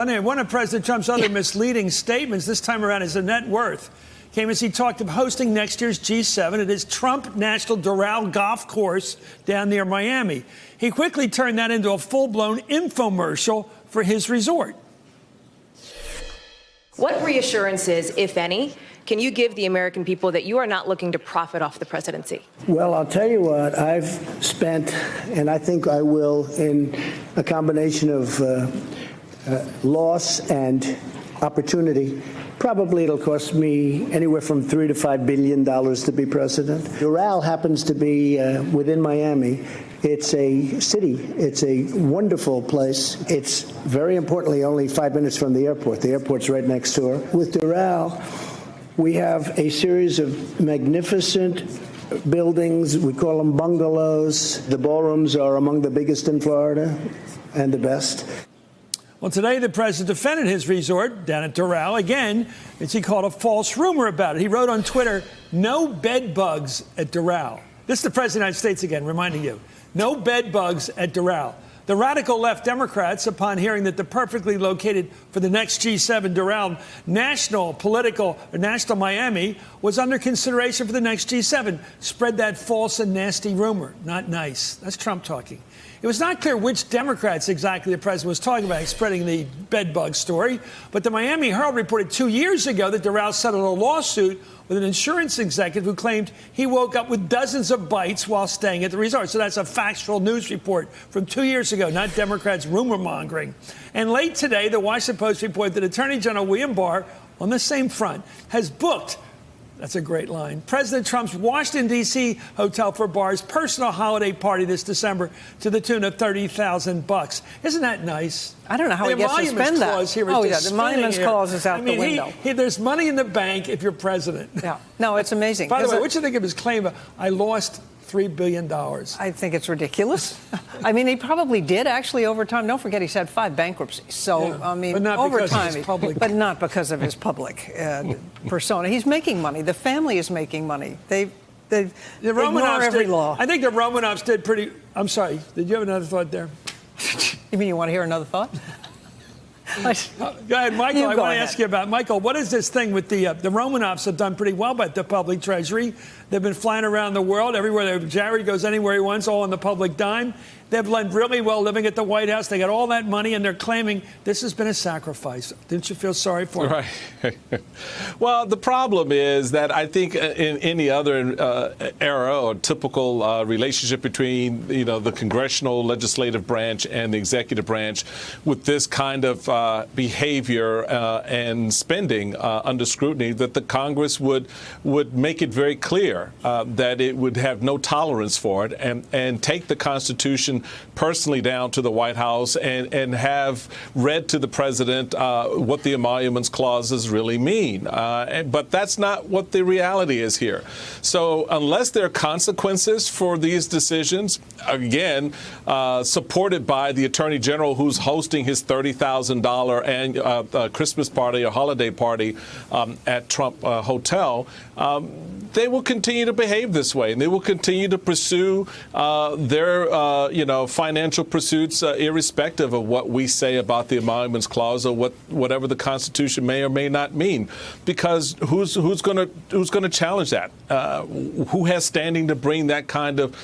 One of President Trump's other misleading statements, this time around, is a net worth, came as he talked of hosting next year's G7 at his Trump National Doral Golf Course down near Miami. He quickly turned that into a full-blown infomercial for his resort. What reassurances, if any, can you give the American people that you are not looking to profit off the presidency? Well, I'll tell you what, I've spent, and I think I will, in a combination of loss and opportunity. Probably it'll cost me anywhere from $3 to $5 billion to be president. Doral happens to be within Miami. It's a city. It's a wonderful place. It's very importantly only 5 minutes from the airport. The airport's right next door. With Doral, we have a series of magnificent buildings. We call them bungalows. The ballrooms are among the biggest in Florida and the best. Well, today the president defended his resort down at Doral again, as he called a false rumor about it. He wrote on Twitter, "No bed bugs at Doral." This is the president of the United States again, reminding you. No bed bugs at Doral. The radical left Democrats, upon hearing that the perfectly located for the next G7 Doral national Miami was under consideration for the next G7, spread that false and nasty rumor. Not nice. That's Trump talking. It was not clear which Democrats exactly the president was talking about spreading the bedbug story, but the Miami Herald reported 2 years ago that Doral settled a lawsuit with an insurance executive who claimed he woke up with dozens of bites while staying at the resort. So that's a factual news report from 2 years ago, not Democrats' rumor mongering. And late today, the Washington Post reported that Attorney General William Barr, on the same front, has booked, that's a great line, President Trump's Washington, D.C. hotel for Barr's personal holiday party this December to the tune of $30,000. Isn't that nice? I don't know how he gets to spend that. Oh, yeah, the emoluments clause is out the window. There's money in the bank if you're president. Yeah. No, it's amazing. By the way, what do you think of his claim of, I lost $3 billion? I think it's ridiculous. I mean, he probably did actually over time. Don't forget, he's had 5 bankruptcies. So, yeah, I mean, over time, but not because of his public persona. He's making money. The family is making money. They ignore every law. I think the Romanovs did pretty. I'm sorry. Did you have another thought there? You mean you want to hear another thought? Go ahead, Michael. I want to ask you about, Michael, what is this thing with the Romanovs have done pretty well by the public treasury. They've been flying around the world everywhere. Jared goes anywhere he wants, all on the public dime. They've done really well living at the White House. They got all that money, and they're claiming this has been a sacrifice. Didn't you feel sorry for them? Right. Well, the problem is that I think in any other era or typical relationship between, the congressional legislative branch and the executive branch with this kind of behavior and spending under scrutiny, that the Congress would make it very clear that it would have no tolerance for it and take the Constitution personally down to the White House and have read to the president what the emoluments clauses really mean. But that's not what the reality is here. So unless there are consequences for these decisions, again, supported by the Attorney General who's hosting his $30,000 Christmas party or holiday party at Trump Hotel, they will continue to behave this way, and they will continue to pursue their, financial pursuits, irrespective of what we say about the emoluments clause or whatever the Constitution may or may not mean. Because who's going to challenge that? Who has standing to bring that kind of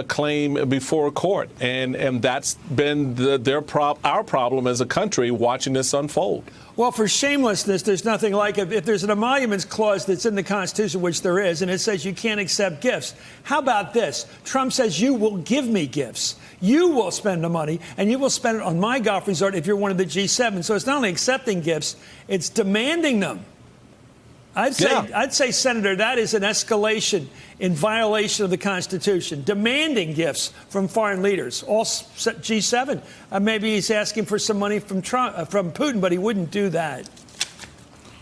claim before a court? And that's been our problem as a country watching this unfold. Well, for shamelessness, there's nothing like it. If there's an emoluments clause that's in the Constitution, which there is, and it says you can't accept gifts. How about this? Trump says you will give me gifts. You will spend the money, and you will spend it on my golf resort if you're one of the G7. So it's not only accepting gifts, it's demanding them. I'd say, Senator, that is an escalation in violation of the Constitution, demanding gifts from foreign leaders, all G7. Maybe he's asking for some money from Putin, but he wouldn't do that.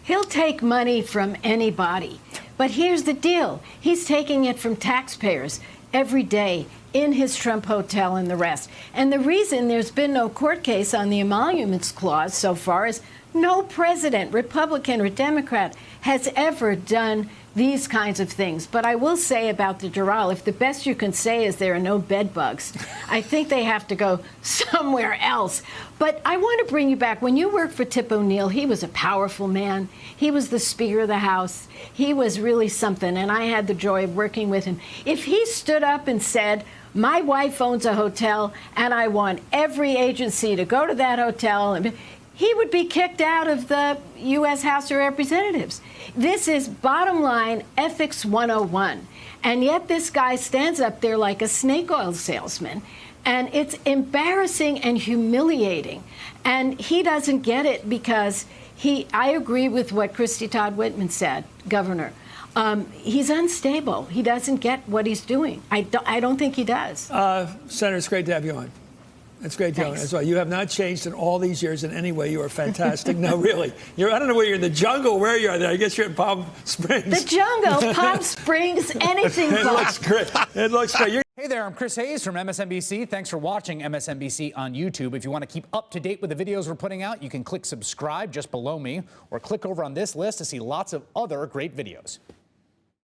He'll take money from anybody. But here's the deal. He's taking it from taxpayers every day in his Trump hotel and the rest. And the reason there's been no court case on the emoluments clause so far is no president, Republican or Democrat, has ever done these kinds of things. But I will say about the Doral, if the best you can say is there are no bed bugs, I think they have to go somewhere else. But I want to bring you back. When you worked for Tip O'Neill, he was a powerful man. He was the Speaker of the House. He was really something, and I had the joy of working with him. If he stood up and said, my wife owns a hotel, and I want every agency to go to that hotel, he would be kicked out of the U.S. House of Representatives. This is bottom line ethics 101. And yet this guy stands up there like a snake oil salesman. And it's embarrassing and humiliating. And he doesn't get it because I agree with what Christy Todd Whitman said, Governor. He's unstable. He doesn't get what he's doing. I don't think he does. Senator, it's great to have you on. It's great to have you as well. You have not changed in all these years in any way. You are fantastic. No, really. I don't know where you're in the jungle, where you are there. I guess you're in Palm Springs. The jungle, Palm Springs, anything but. It looks great. It looks great. Hey there, I'm Chris Hayes from MSNBC. Thanks for watching MSNBC on YouTube. If you want to keep up to date with the videos we're putting out, you can click subscribe just below me or click over on this list to see lots of other great videos.